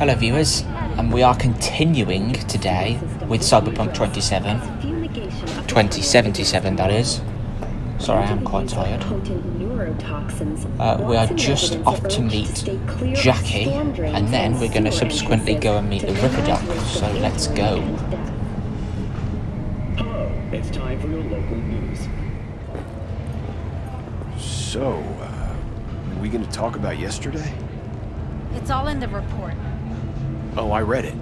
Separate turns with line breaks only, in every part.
Hello viewers, and we are continuing today with Cyberpunk 2077 that is. Sorry, I am quite tired. We are just off to meet Jackie, and then we're going to subsequently go and meet the Ripperdoc, so let's go.
It's time for your local news.
So, are we going to talk about yesterday?
It's all in the report.
Oh, I read it.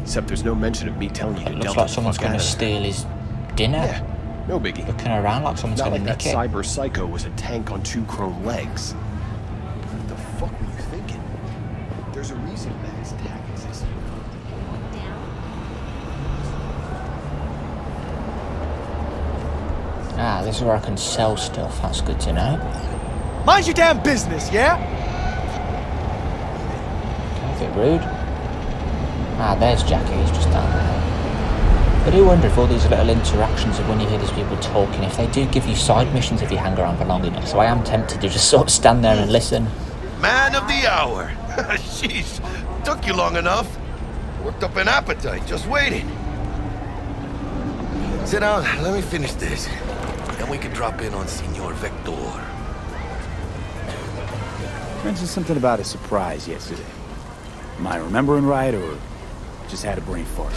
Except there's no mention of me telling you to
It looks
dump
like
the
someone's
fuck
going
out
to
of
steal his dinner.
Yeah, no biggie.
Looking around like someone's
Not
going
like
to
that
nick it.
cyber psycho was a tank on 2 chrome legs. What the fuck were you thinking? There's a reason Matt's tag exists.
Ah, this is where I can sell stuff. That's good to know.
Mind your damn business, yeah?
A bit rude. Ah, there's Jackie. He's just down there. I do wonder if all these little interactions of when you hear these people talking, if they do give you side missions if you hang around for long enough. So I am tempted to just sort of stand there and listen.
Man of the hour. Sheesh, took you long enough. Worked up an appetite, just waiting. Sit down, let me finish this. Then we can drop in on Senor Vector.
Mentioned something about a surprise yesterday. Am I remembering right, or just had a brain fart?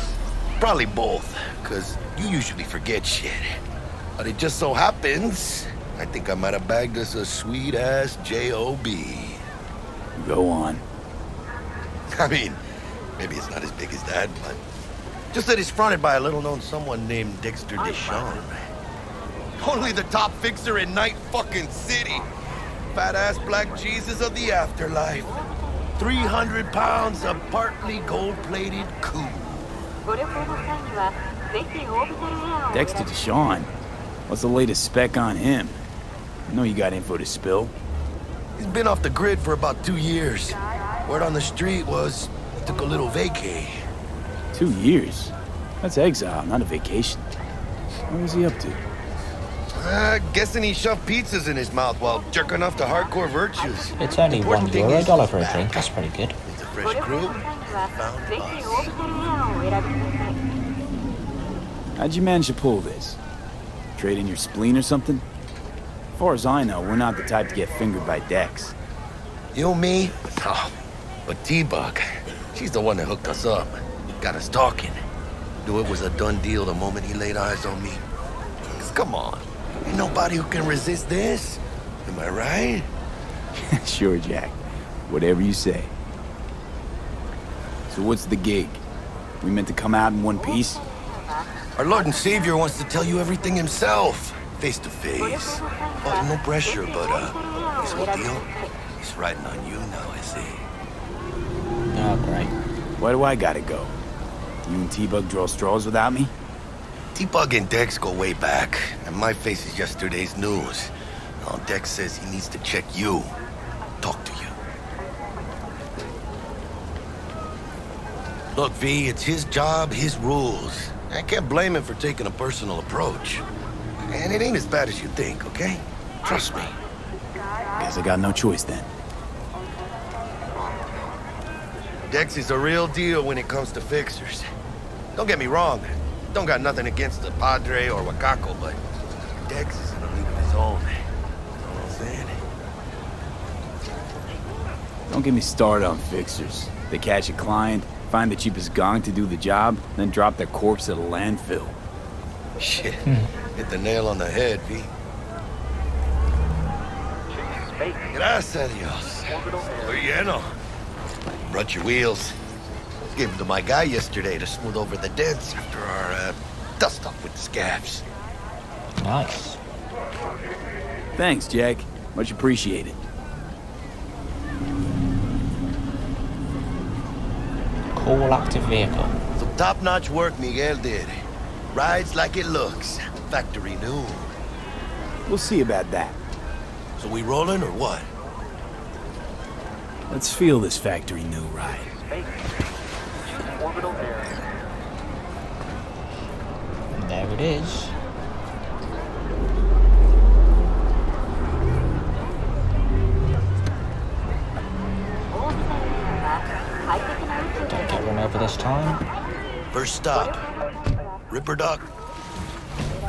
Probably both, because you usually forget shit. But it just so happens, I think I might have bagged us a sweet-ass J.O.B.
Go on.
I mean, maybe it's not as big as that, but just that it's fronted by a little-known someone named Dexter Deshawn. Only the top fixer in Night fucking City. Fat-ass black Jesus of the afterlife. 300 pounds of partly gold-plated coup.
Dexter Deshawn. What's the latest spec on him? I know you got info to spill.
He's been off the grid for about 2 years. Word on the street was he took a little vacay.
2 years? That's exile, not a vacation. What was he up to?
Guessing he shoved pizzas in his mouth while jerking off to hardcore virtues.
It's only
Important thing
€1
is
dollar for a
back.
drink. That's pretty good.
It's a fresh crew. Found us.
How'd you manage to pull this? Trade in your spleen or something? As far as I know, we're not the type to get fingered by Dex.
You, me? Oh, but T-Bug, she's the one that hooked us up. Got us talking. Knew it was a done deal the moment he laid eyes on me. 'Cause come on, ain't nobody who can resist this. Am I right?
Sure, Jack. Whatever you say. So what's the gig? We meant to come out in one piece?
Our Lord and Savior wants to tell you everything himself, face to face. Oh, no pressure, but this whole deal is riding on you now, I see.
Oh, great.
Why do I gotta go? You and T-Bug draw straws without me?
T-Bug and Dex go way back, and my face is yesterday's news. Now Dex says he needs to check you, talk to you. Look, V, it's his job, his rules. I can't blame him for taking a personal approach. And it ain't as bad as you think, okay? Trust me.
Guess I got no choice then.
Dex is a real deal when it comes to fixers. Don't get me wrong. Don't got nothing against the Padre or Wakako, but Dex is in a league of his own. You know what I'm saying?
Don't get me started on fixers. They catch a client, find the cheapest gong to do the job, then drop their corpse at a landfill.
Shit. Hit the nail on the head, V. Gracias a Dios. Muy lleno. Brought your wheels. Gave them to my guy yesterday to smooth over the dents after our dust-up with the scabs.
Nice.
Thanks, Jack. Much appreciated.
Cool active vehicle.
Some top-notch work Miguel did. Rides like it looks. Factory new.
We'll see about that.
So we rolling or what?
Let's feel this factory new ride.
There it is. this time.
First stop. Ripperdoc.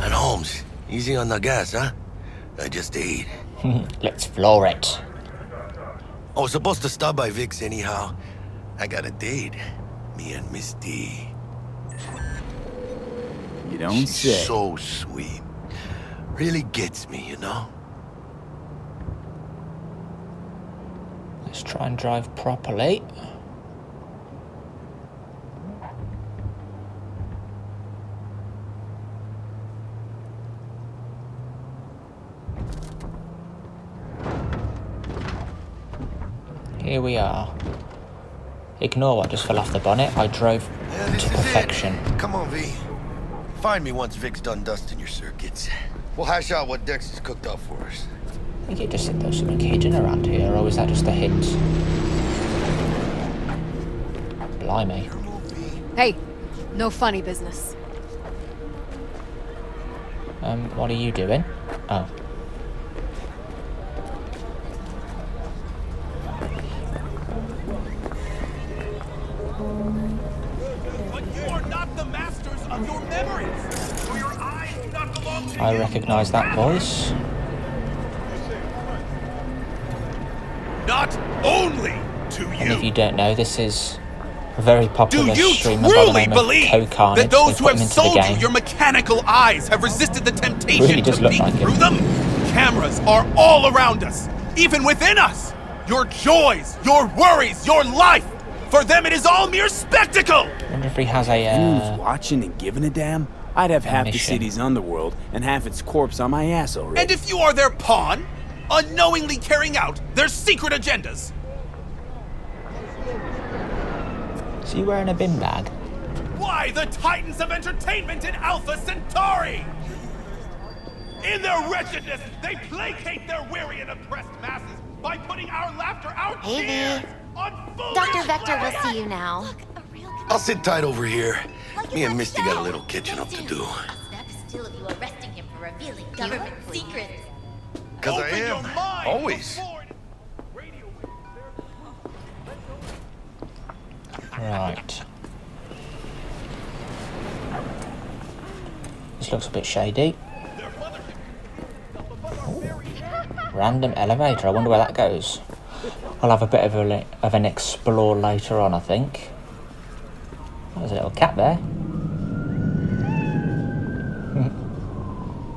And Holmes. Easy on the gas, huh? I just ate.
Let's floor it.
I was supposed to stop by Vic's anyhow. I got a date. Me and Miss D.
You don't
She's
say.
so sweet. Really gets me, you know?
Let's try and drive properly. Here we are. Ignore what just fell off the bonnet. I drove
Yeah, this
to
is
perfection.
it. Come on, V. Find me once Vic's done dusting your circuits. We'll hash out what Dex has cooked up for us.
I think it just said there was something hidden around here, or was that just a hint? Blimey.
Hey, no funny business.
What are you doing? Oh.
But you are not the masters of your memories. For your eyes do not belong to
I
you.
recognise that voice.
Not only to
And if you
you.
don't know, this is a very
Do
popular
you
streamer by the
truly
name of
believe
Cocarnage.
that those
They
who
put him
have
into the
sold you
game.
your mechanical eyes have resisted the temptation
Really does
to
look
peek
like him.
through them? Cameras are all around us, even within us. Your joys, your worries, your life. For them, it is all mere spectacle.
I wonder if he has
Who's
a,
watching and giving a damn? I'd have half the
mission.
city's underworld and half its corpse on my ass already.
And if you are their pawn, unknowingly carrying out their secret agendas.
Is he wearing a bin bag?
Why the titans of entertainment in Alpha Centauri? In their wretchedness, they placate their weary and oppressed masses by putting our laughter, our
Hey,
tears,
V.
on foolish
Dr. Vector will
laughter.
see you now.
I'll sit tight over here. Me and Misty got a little catching up to do.
Snap still of you arresting him for revealing government secrets.
Cause I
Open your
am.
mind
Always.
before it- Radio
Right. This looks a bit shady. Random elevator. I wonder where that goes. I'll have a bit of an explore later on, I think. There's a little cat there.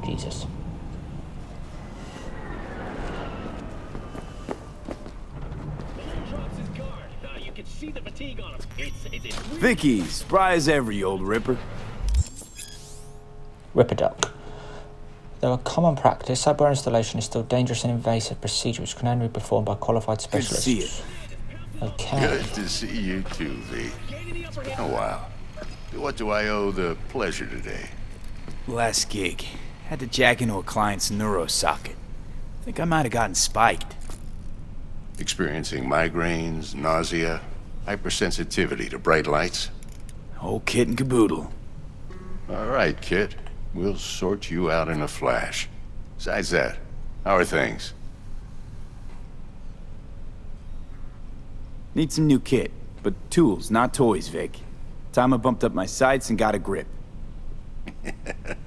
Jesus.
Drops his guard. You can see the fatigue on him. It's
Vicky, spry as ever, you old ripper.
Ripperdoc. Though a common practice, cyber installation is still dangerous and invasive procedure which can only be performed by qualified
Good to
specialists.
see you.
Okay.
Good to see you too, V. Oh, wow. What do I owe the pleasure today?
Last gig. Had to jack into a client's neuro socket. Think I might have gotten spiked.
Experiencing migraines, nausea, hypersensitivity to bright lights?
Whole kit and caboodle.
All right, Kit. We'll sort you out in a flash. Besides that, how are things?
Need some new kit, but tools, not toys, Vic. Time I bumped up my sights and got a grip.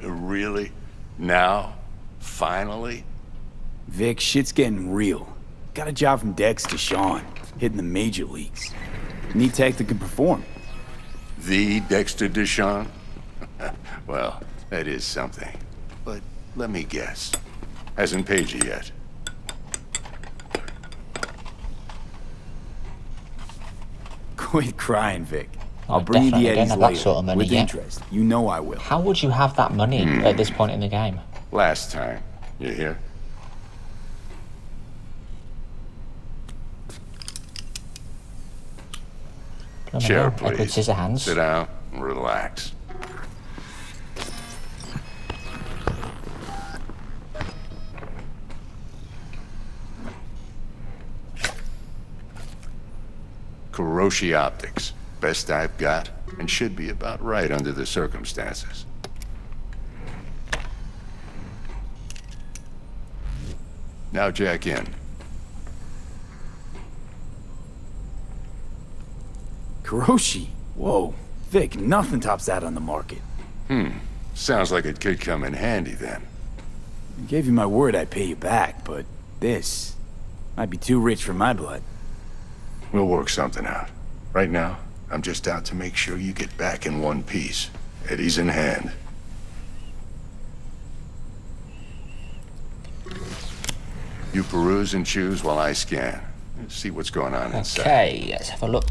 Really? Now? Finally?
Vic, shit's getting real. Got a job from Dex to Sean, hitting the major leagues. Need tech that can perform.
The Dexter Deshawn? Well, that is something. But let me guess. Hasn't paid you yet.
Quit crying, Vic. I'll
I
bring you the
definitely don't
eddies
have that
later,
sort of money
with
yet.
interest. You know I will.
How would you have that money at this point in the game?
Last time. You hear?
Blimey,
Chair,
Edward
please.
Scissorhands.
Sit down and relax. Kuroshi Optics. Best I've got, and should be about right under the circumstances. Now jack in.
Kuroshi, Whoa, Vic, nothing tops that on the market.
Sounds like it could come in handy then.
I gave you my word I'd pay you back, but this might be too rich for my blood.
We'll work something out. Right now, I'm just out to make sure you get back in one piece. Eddie's in hand. You peruse and choose while I scan. See what's going on inside.
Okay, let's have a look.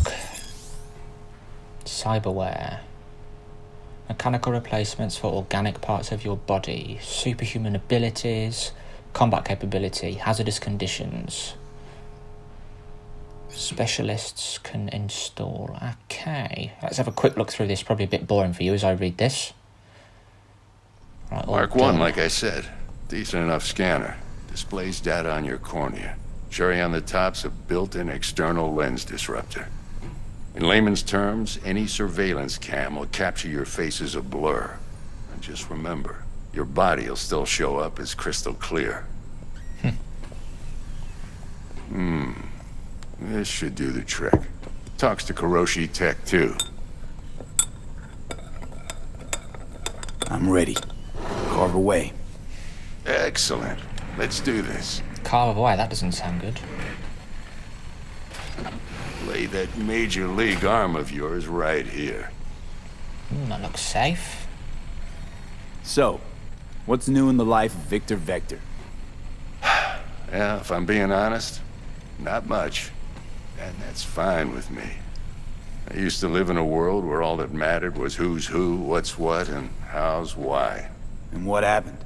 Cyberware. Mechanical replacements for organic parts of your body. Superhuman abilities. Combat capability. Hazardous conditions. Specialists can install. Okay, let's have a quick look through this. Probably a bit boring for you as I read this. Right, all
Mark 1,
done.
like I said. Decent enough scanner. Displays data on your cornea. Cherry on the top's a built-in external lens disruptor. In layman's terms, any surveillance cam will capture your face as a blur. And just remember, your body will still show up as crystal clear. This should do the trick. Talks to Kuroshi Tech, too.
I'm ready. Carve away.
Excellent. Let's do this.
Carve away, that doesn't sound good.
Lay that major league arm of yours right here.
That looks safe.
So, what's new in the life of Victor Vector?
Yeah, if I'm being honest, not much. And that's fine with me. I used to live in a world where all that mattered was who's who, what's what, and how's why.
And what happened?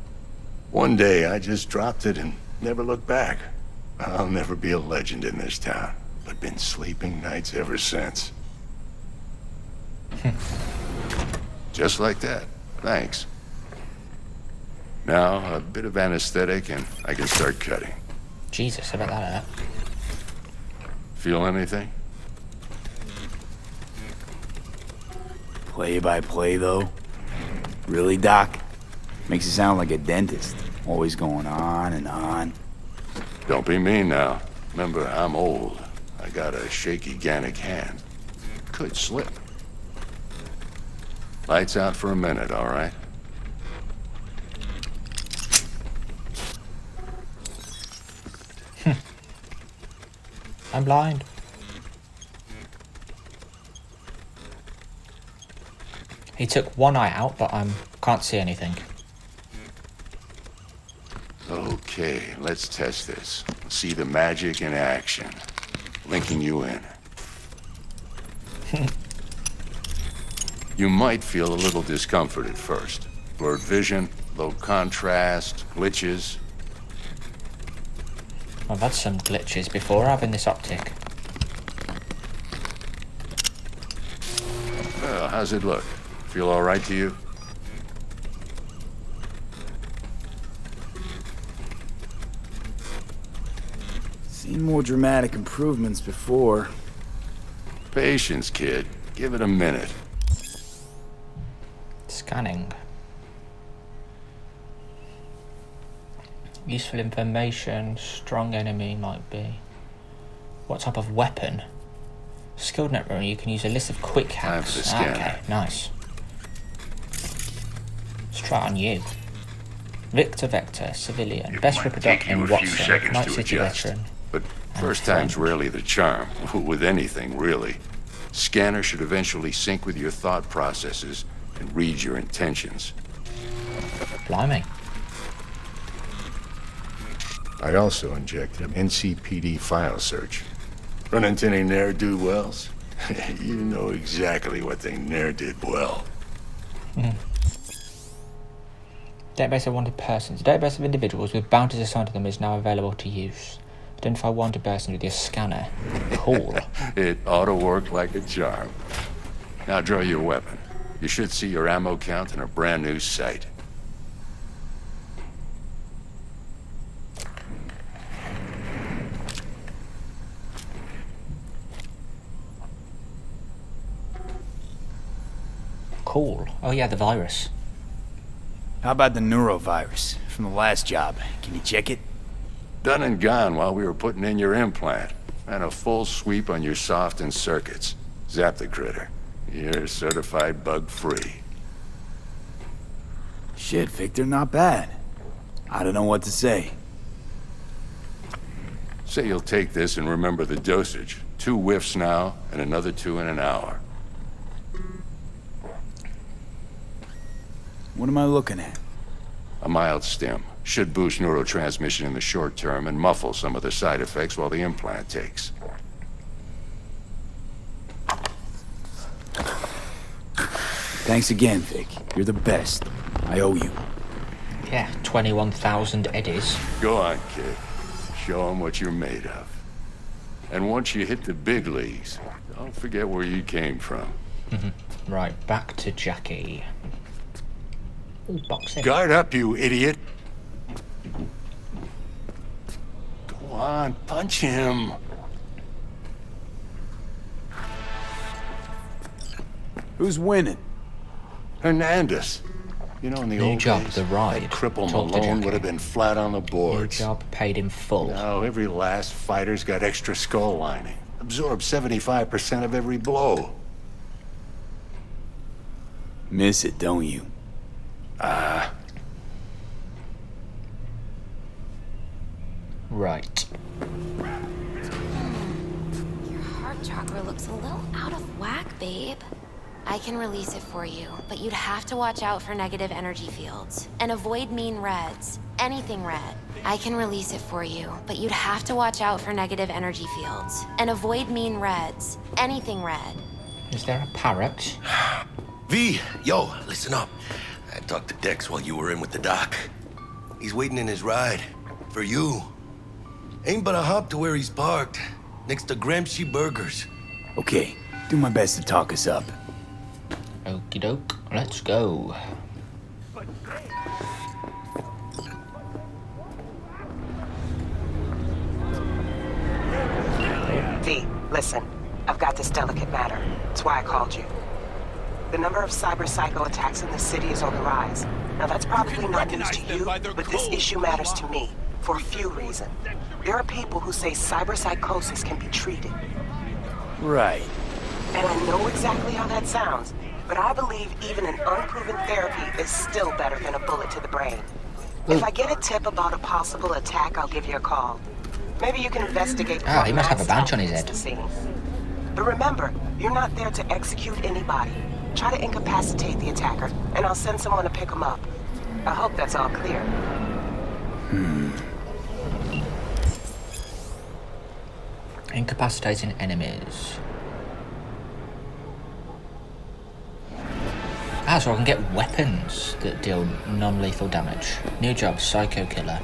One day, I just dropped it and never looked back. I'll never be a legend in this town, but been sleeping nights ever since. Just like that. Thanks. Now, a bit of anesthetic and I can start cutting.
Jesus, how about that?
Feel anything?
Play by play, though? Really, Doc? Makes you sound like a dentist. Always going on and on.
Don't be mean now. Remember, I'm old. I got a shaky Gannic hand. Could slip. Lights out for a minute, all right?
I'm blind. He took one eye out, but I can't see anything.
Okay, let's test this. See the magic in action. Linking you in. You might feel a little discomfort at first. Blurred vision, low contrast, glitches.
I've had some glitches before having this optic.
Well, how's it look? Feel all right to you?
Seen more dramatic improvements before.
Patience, kid. Give it a minute.
Scanning. Useful information. Strong enemy might be. What type of weapon? Skilled network. You can use a list of quick
Time
hacks.
for the scanner.
Okay, nice. Let's try it on you. Victor Vector, civilian.
It
Best
might
Ripperdoc
take you
in
a few
Watson.
seconds
Night
to
City
adjust.
veteran.
But
and
first time's
friend.
rarely the charm, with anything, really. Scanner should eventually sync with your thought processes and read your intentions.
Blimey.
I also injected an NCPD file search. Run into any ne'er-do-wells? You know exactly what they ne'er did well.
Database of wanted persons. The database of individuals with bounties assigned to them is now available to use. Identify wanted persons with your scanner. Cool.
It ought to work like a charm. Now draw your weapon. You should see your ammo count in a brand new sight.
Cool. Oh yeah, the virus.
How about the neurovirus from the last job? Can you check it?
Done and gone while we were putting in your implant. And a full sweep on your soft and circuits. Zap the critter. You're certified bug-free.
Shit, Victor, not bad. I don't know what to say.
Say you'll take this and remember the dosage. 2 whiffs now, and another 2 in an hour.
What am I looking at?
A mild stim. Should boost neurotransmission in the short term and muffle some of the side effects while the implant takes.
Thanks again, Vic. You're the best. I owe you.
Yeah, 21,000 eddies.
Go on, kid. Show them what you're made of. And once you hit the big leagues, don't forget where you came from.
Right, back to Jackie. Ooh, boxing.
Guard up, you idiot! Go on, punch him.
Who's winning?
Hernandez. You know, in the
New
old
job,
days,
the ride.
that cripple
Talk to
Malone
Jackie.
would have been flat on the
New
boards.
job, paid in full.
Now, every last fighter's got extra skull lining. Absorbs 75% of every blow.
Miss it, don't you?
Right.
Your heart chakra looks a little out of whack, babe. I can release it for you, but you'd have to watch out for negative energy fields. And avoid mean reds. Anything red. I can release it for you, but you'd have to watch out for negative energy fields. And avoid mean reds. Anything red.
Is there a parrot?
V, yo, listen up. I talked to Dex while you were in with the doc. He's waiting in his ride. For you. Ain't but a hop to where he's parked. Next to Gramsci Burgers.
Okay, do my best to talk us up.
Okie doke, let's go.
V, listen. I've got this delicate matter. That's why I called you. The number of cyber psycho attacks in the city is on the rise. Now that's probably not news to you, but this issue matters to me for a few reasons. There are people who say cyber psychosis can be treated.
Right.
And I know exactly how that sounds, but I believe even an unproven therapy is still better than a bullet to the brain. If I get a tip about a possible attack, I'll give you a call. Maybe you can investigate.
Ah, he must have a badge on his head.
the scene. But remember, you're not there to execute anybody. Try to incapacitate the attacker, and I'll send someone to pick him up. I hope that's all clear.
Incapacitating enemies. Ah, so I can get weapons that deal non-lethal damage. New job, Psycho Killer.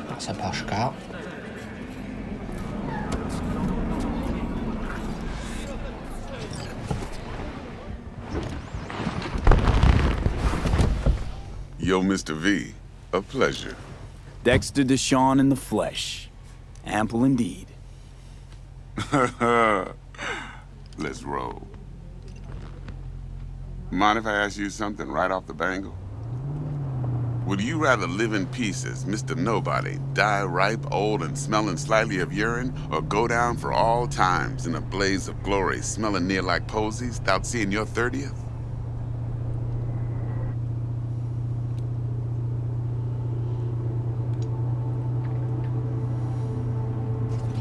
That's a posh car.
Yo, Mr. V, a pleasure.
Dexter Deshawn in the flesh. Ample indeed.
Let's roll. Mind if I ask you something right off the bangle? Would you rather live in pieces, Mr. Nobody, die ripe, old, and smelling slightly of urine, or go down for all times in a blaze of glory, smelling near like posies, without seeing your 30th?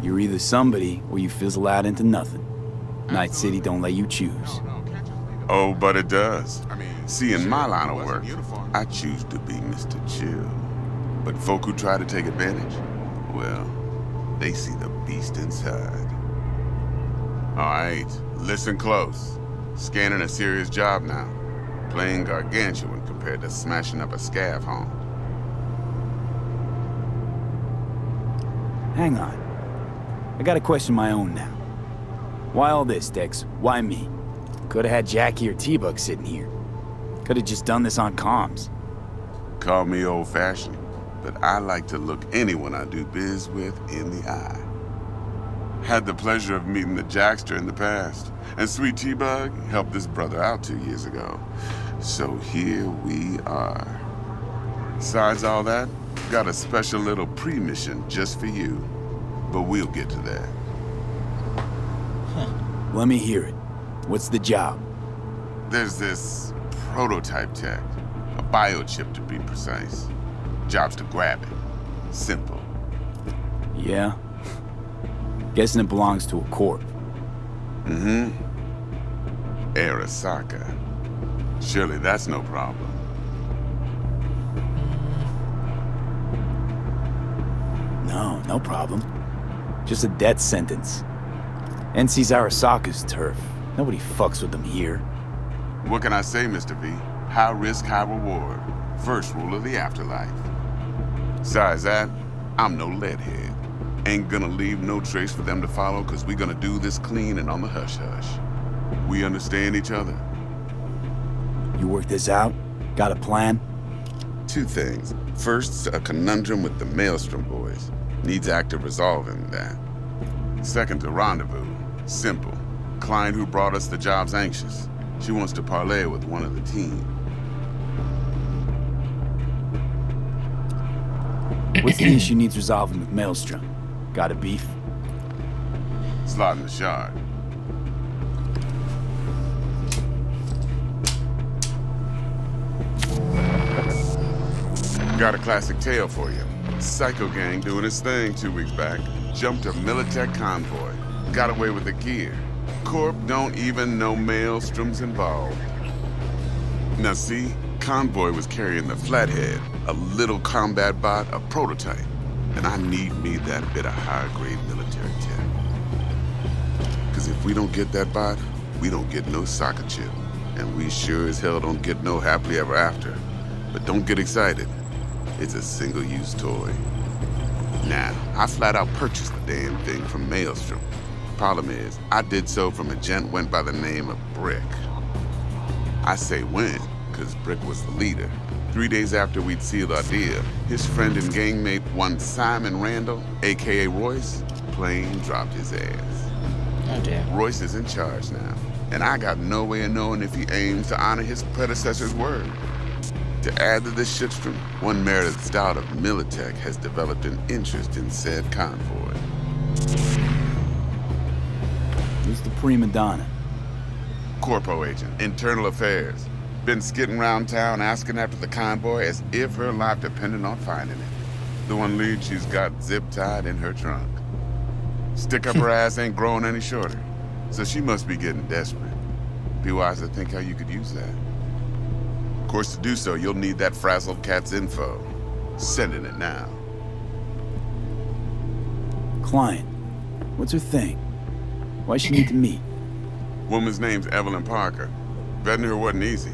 You're either somebody or you fizzle out into nothing. Night City don't let you choose.
Oh, but it does. See, in my line of work, I choose to be Mr. Chill. But folk who try to take advantage, well, they see the beast inside. All right, listen close. Scanning a serious job now. Playing gargantuan compared to smashing up a scav home.
Hang on. I got a question of my own now. Why all this, Dex? Why me? Could have had Jackie or T-Bug sitting here. Could have just done this on comms.
Call me old-fashioned, but I like to look anyone I do biz with in the eye. Had the pleasure of meeting the Jackster in the past, and Sweet T-Bug helped this brother out 2 years ago. So here we are. Besides all that, got a special little pre-mission just for you, but we'll get to that.
Let me hear it. What's the job?
There's this prototype tech, a biochip to be precise. Job's to grab it. Simple.
Yeah? Guessing it belongs to a corp.
Mm-hmm. Arasaka. Surely that's no problem.
No problem. Just a death sentence. NC's Arasaka's turf. Nobody fucks with them here.
What can I say, Mr. V? High risk, high reward. First rule of the afterlife. Besides that, I'm no leadhead. Ain't gonna leave no trace for them to follow, cause we gonna do this clean and on the hush-hush. We understand each other.
You work this out? Got a plan?
2 things. First, a conundrum with the Maelstrom boys. Needs active resolving that. Second, a rendezvous. Simple. Client who brought us the job's anxious. She wants to parlay with one of the team.
What's the issue needs resolving with Maelstrom? Got a beef?
Slot in the shard. Got a classic tale for you. Psycho gang doing its thing 2 weeks back. Jumped a Militech convoy. Got away with the gear. Corp don't even know Maelstrom's involved. Now see, convoy was carrying the Flathead, a little combat bot, a prototype. And I need me that bit of high-grade military tech. Cause if we don't get that bot, we don't get no soccer chip. And we sure as hell don't get no happily ever after. But don't get excited. It's a single-use toy. Now, I flat out purchased the damn thing from Maelstrom. Problem is, I did so from a gent went by the name of Brick. I say when, cause Brick was the leader. 3 days after we'd sealed our deal, his friend and gangmate, one Simon Randall, aka Royce, plain dropped his ass.
Oh dear.
Royce is in charge now, and I got no way of knowing if he aims to honor his predecessor's word. To add to this shitstrom, one Meredith Stout of Militech has developed an interest in said convoy.
Who's the prima donna?
Corpo agent, internal affairs. Been skidding around town asking after the convoy as if her life depended on finding it. The one lead she's got zip-tied in her trunk. Stick up her ass ain't growing any shorter, so she must be getting desperate. Be wise to think how you could use that. Of course, to do so, you'll need that frazzled cat's info. Sending it now.
Client. What's her thing? Why she need to meet?
Woman's name's Evelyn Parker. Vetting her wasn't easy.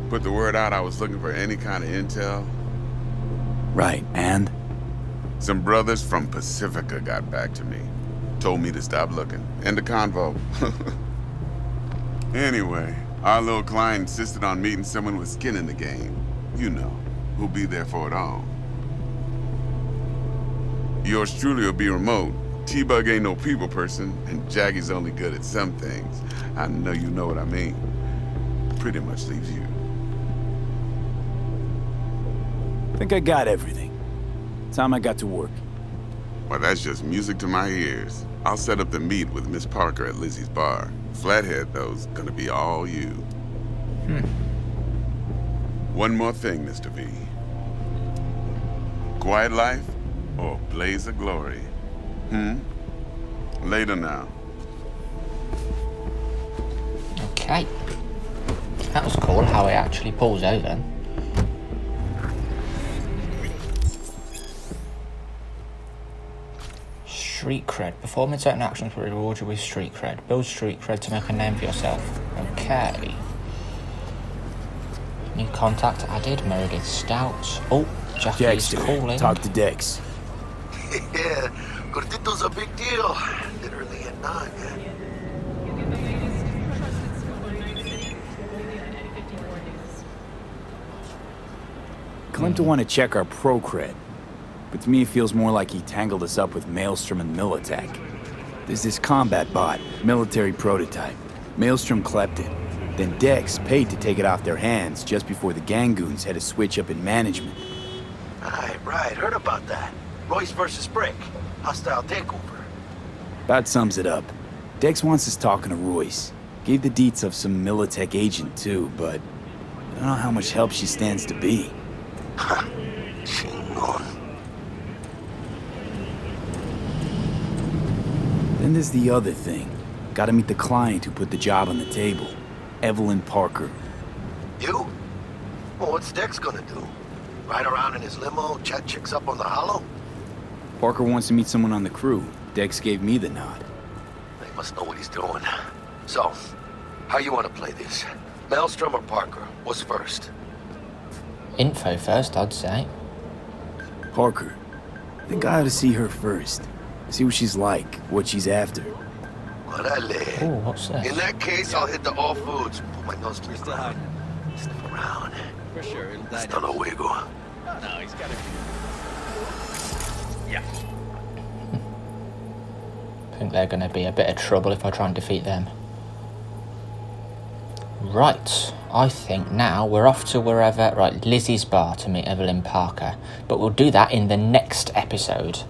Put the word out I was looking for any kind of intel.
Right, and?
Some brothers from Pacifica got back to me. Told me to stop looking. End the convo. Anyway, our little client insisted on meeting someone with skin in the game. You know, who'll be there for it all. Yours truly will be remote. T-Bug ain't no people person, and Jaggy's only good at some things. I know you know what I mean. Pretty much leaves you.
Think I got everything. Time I got to work.
Well, that's just music to my ears. I'll set up the meet with Miss Parker at Lizzie's bar. Flathead, though's gonna be all you. One more thing, Mr. V. Quiet life or blaze of glory? Later now.
Okay. That was cool how it actually pulls over. Street cred. Performing certain actions will reward you with street cred. Build street cred to make a name for yourself. Okay. New contact added. Meredith Stout. Oh, Jackie's calling.
Talk to Dex.
Yeah, Gordito's a big deal. Literally a nog.
Claim to want to check our pro cred. but to me it feels more like he tangled us up with Maelstrom and Militech. There's this combat bot, military prototype. Maelstrom clept it. Then Dex paid to take it off their hands just before the Gangoons had a switch up in management.
Right, heard about that. Royce versus Brick. Hostile takeover.
About sums it up. Dex wants us talking to Royce. Gave the deets of some Militech agent too, but I don't know how much help she stands to be. Then there's the other thing. Gotta meet the client who put the job on the table. Evelyn Parker.
You? Well, what's Dex gonna do? Ride around in his limo, chat chicks up on the hollow?
Parker wants to meet someone on the crew. Dex gave me the nod.
He must know what he's doing. So, how you want to play this? Maelstrom or Parker? What's first?
Info first, I'd say.
Parker. I think I ought to see her first. See what she's like, what she's after.
Oh, what's this?
In that case, I'll hit the all foods. Put my nose to the ground. Sniff around.
For sure, it'll die.
Hasta luego.
No, he's got to. Yeah.
I think they're going to be a bit of trouble if I try and defeat them. Right, I think now we're off to wherever... Right, Lizzie's bar to meet Evelyn Parker. But we'll do that in the next episode.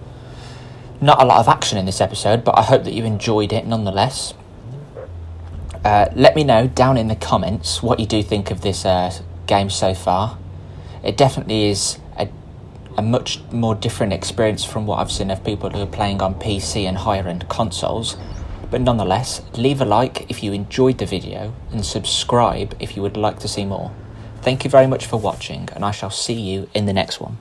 Not a lot of action in this episode, but I hope that you enjoyed it nonetheless. Let me know down in the comments what you do think of this game so far. It definitely is a much more different experience from what I've seen of people who are playing on PC and higher end consoles. But nonetheless, leave a like if you enjoyed the video and subscribe if you would like to see more. Thank you very much for watching, and I shall see you in the next one.